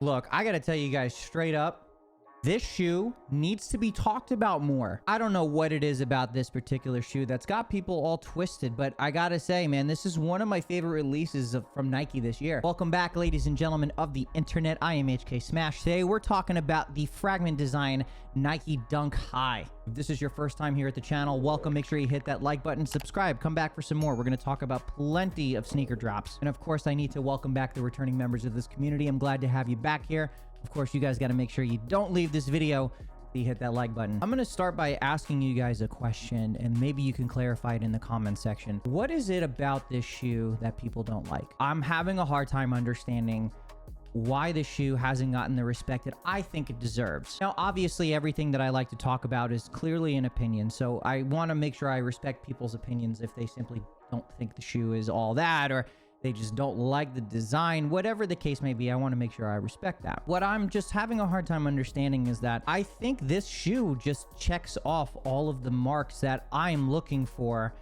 Look, I gotta tell you guys straight up, this shoe needs to be talked about more. I don't know what it is about this particular shoe that's got people all twisted, but I gotta say, man, this is one of my favorite releases from Nike this year. Welcome back, ladies and gentlemen of the internet. I am HKsmash. Today, we're talking about the Fragment Design Nike Dunk High. If this is your first time here at the channel, welcome. Make sure you hit that like button, subscribe, come back for some more. We're gonna talk about plenty of sneaker drops. And of course, I need to welcome back the returning members of this community. I'm glad to have you back here. Of course, you guys got to make sure you don't leave this video till you hit that like button. I'm going to start by asking you guys a question, and maybe you can clarify it in the comment section. What is it about this shoe that people don't like? I'm having a hard time understanding why the shoe hasn't gotten the respect that I think it deserves. Now, obviously, everything that I like to talk about is clearly an opinion, so I want to make sure I respect people's opinions if they simply don't think the shoe is all that, or they just don't like the design, whatever the case may be. I want to make sure I respect that. What I'm just having a hard time understanding is that I think this shoe just checks off all of the marks that I'm looking for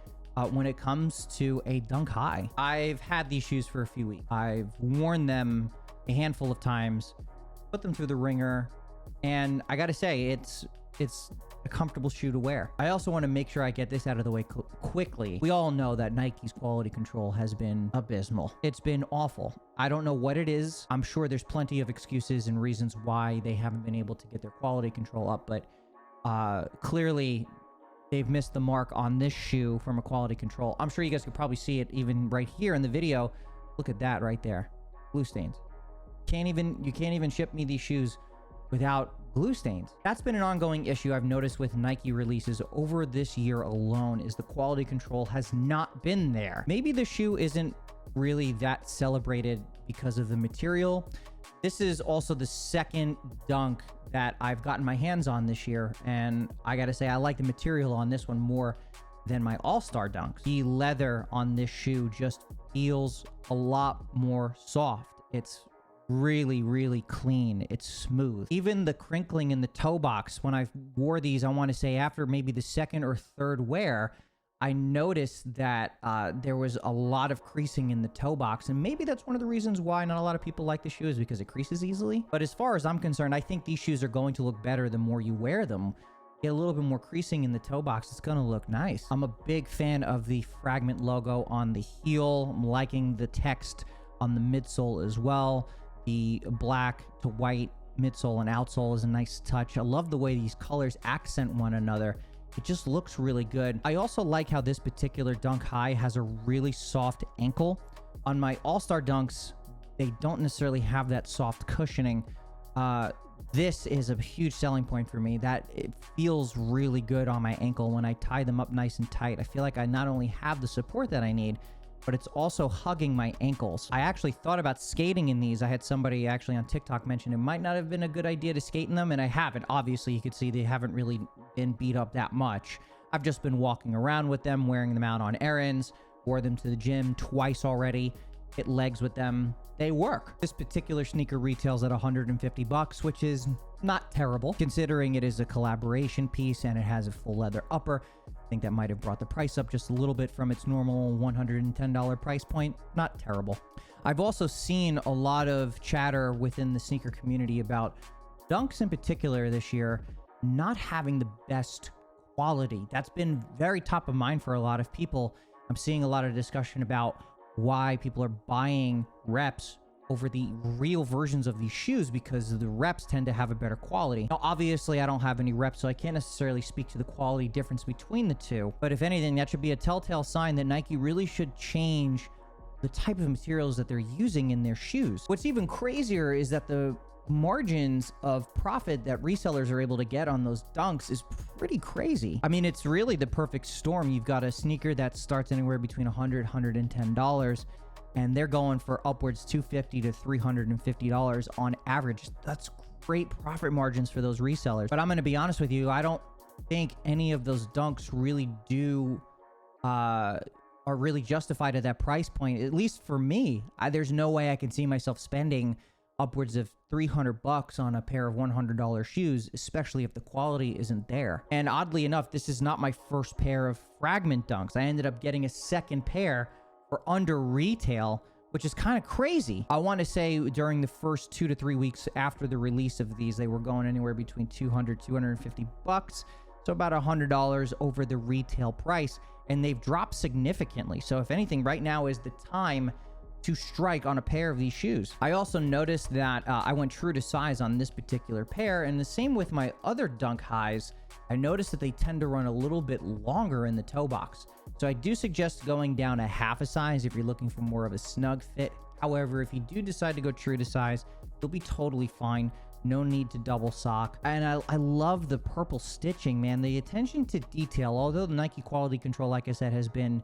when it comes to a Dunk High. I've had these shoes for a few weeks. I've worn them a handful of times, put them through the ringer, and I gotta say, it's a comfortable shoe to wear. I also want to make sure I get this out of the way quickly. We all know that Nike's quality control has been abysmal. It's been awful. I don't know what it is. I'm sure there's plenty of excuses and reasons why they haven't been able to get their quality control up, but clearly they've missed the mark on this shoe from a quality control. I'm sure you guys could probably see it even right here in the video. Look at that right there. Glue stains. You can't even ship me these shoes without glue stains. That's been an ongoing issue I've noticed with Nike releases over this year alone, is the quality control has not been there. Maybe the shoe isn't really that celebrated because of the material. This is also the second dunk that I've gotten my hands on this year, and I gotta say, I like the material on this one more than my All-Star dunks. The leather on this shoe just feels a lot more soft. It's really clean. It's smooth. Even the crinkling in the toe box, when I wore these, I want to say after maybe the second or third wear, I noticed that there was a lot of creasing in the toe box, and maybe that's one of the reasons why not a lot of people like the shoe, is because it creases easily. But as far as I'm concerned, I think these shoes are going to look better the more you wear them. Get a little bit more creasing in the toe box, it's gonna look nice. I'm a big fan of the Fragment logo on the heel. I'm liking the text on the midsole as well. The black to white midsole and outsole is a nice touch. I love the way these colors accent one another. It just looks really good. I also like how this particular Dunk High has a really soft ankle. On my All-Star Dunks, they don't necessarily have that soft cushioning. This is a huge selling point for me, that it feels really good on my ankle when I tie them up nice and tight. I feel like I not only have the support that I need, but it's also hugging my ankles. I actually thought about skating in these. I had somebody actually on TikTok mention it might not have been a good idea to skate in them, and I haven't. Obviously, you could see they haven't really been beat up that much. I've just been walking around with them, wearing them out on errands, wore them to the gym twice already, hit legs with them. They work. This particular sneaker retails at $150, which is not terrible, considering it is a collaboration piece and it has a full leather upper. I think that might have brought the price up just a little bit from its normal $110 price point. Not terrible. I've also seen a lot of chatter within the sneaker community about dunks in particular this year not having the best quality. That's been very top of mind for a lot of people. I'm seeing a lot of discussion about why people are buying reps over the real versions of these shoes, because the reps tend to have a better quality. Now, obviously, I don't have any reps, so I can't necessarily speak to the quality difference between the two. But if anything, that should be a telltale sign that Nike really should change the type of materials that they're using in their shoes. What's even crazier is that the margins of profit that resellers are able to get on those dunks is pretty crazy. I mean, it's really the perfect storm. You've got a sneaker that starts anywhere between $100, $110, and they're going for upwards $250 to $350 on average. That's great profit margins for those resellers. But I'm going to be honest with you, I don't think any of those dunks really are really justified at that price point. At least for me, there's no way I can see myself spending upwards of $300 on a pair of $100 shoes, especially if the quality isn't there. And oddly enough, this is not my first pair of Fragment Dunks. I ended up getting a second pair for under retail, which is kind of crazy. I want to say during the first 2 to 3 weeks after the release of these, they were going anywhere between 200, 250 bucks. So about $100 over the retail price, and they've dropped significantly. So if anything, right now is the time to strike on a pair of these shoes. I also noticed that I went true to size on this particular pair, and the same with my other Dunk Highs. I noticed that they tend to run a little bit longer in the toe box. So I do suggest going down a half a size if you're looking for more of a snug fit. However, if you do decide to go true to size, you'll be totally fine. No need to double sock. And I love the purple stitching, man. The attention to detail, although the Nike quality control, like I said, has been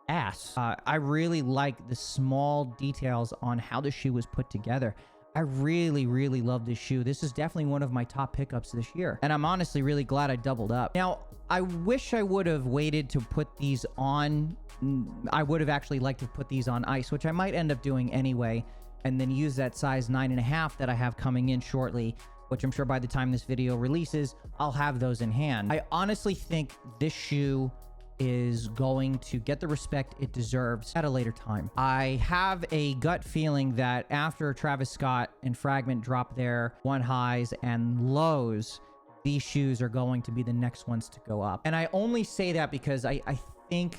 ass. I really like the small details on how the shoe was put together. I really, really love this shoe. This is definitely one of my top pickups this year. And I'm honestly really glad I doubled up. Now, I wish I would have waited to put these on. I would have actually liked to put these on ice, which I might end up doing anyway, and then use that size 9.5 that I have coming in shortly, which I'm sure by the time this video releases, I'll have those in hand. I honestly think this shoe is going to get the respect it deserves at a later time. I have a gut feeling that after Travis Scott and Fragment drop their one highs and lows, these shoes are going to be the next ones to go up. And I only say that because I think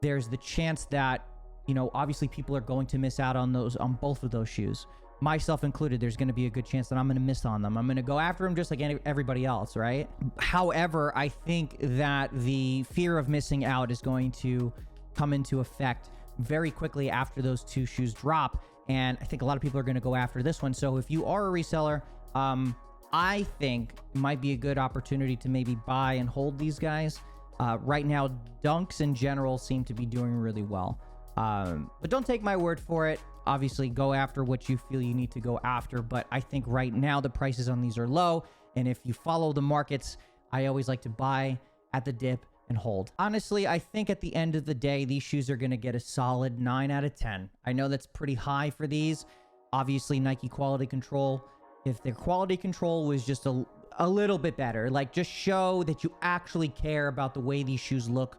there's the chance that, you know, obviously people are going to miss out on both of those shoes. Myself included, there's going to be a good chance that I'm going to miss on them. I'm going to go after them just like everybody else, right? However, I think that the fear of missing out is going to come into effect very quickly after those two shoes drop. And I think a lot of people are going to go after this one. So if you are a reseller, I think it might be a good opportunity to maybe buy and hold these guys. Right now, Dunks in general seem to be doing really well. But don't take my word for it. Obviously, go after what you feel you need to go after. But I think right now the prices on these are low. And if you follow the markets, I always like to buy at the dip and hold. Honestly, I think at the end of the day, these shoes are going to get a solid 9 out of 10. I know that's pretty high for these. Obviously, Nike quality control. If their quality control was just a little bit better, like just show that you actually care about the way these shoes look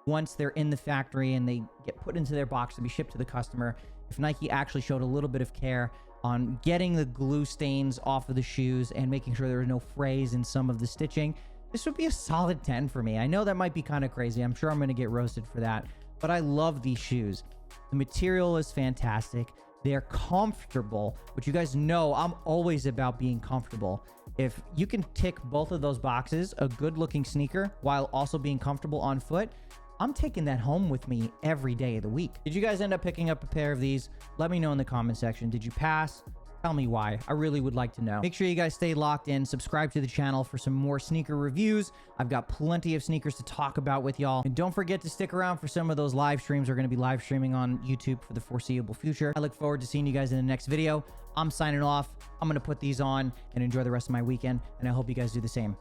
once they're in the factory and they get put into their box to be shipped to the customer. If Nike actually showed a little bit of care on getting the glue stains off of the shoes and making sure there was no frays in some of the stitching, this would be a solid 10 for me. I know that might be kind of crazy. I'm sure I'm going to get roasted for that, but I love these shoes. The material is fantastic. They're comfortable, which you guys know I'm always about being comfortable. If you can tick both of those boxes, a good looking sneaker while also being comfortable on foot, I'm taking that home with me every day of the week. Did you guys end up picking up a pair of these? Let me know in the comment section. Did you pass? Tell me why. I really would like to know. Make sure you guys stay locked in. Subscribe to the channel for some more sneaker reviews. I've got plenty of sneakers to talk about with y'all. And don't forget to stick around for some of those live streams. We're going to be live streaming on YouTube for the foreseeable future. I look forward to seeing you guys in the next video. I'm signing off. I'm going to put these on and enjoy the rest of my weekend. And I hope you guys do the same.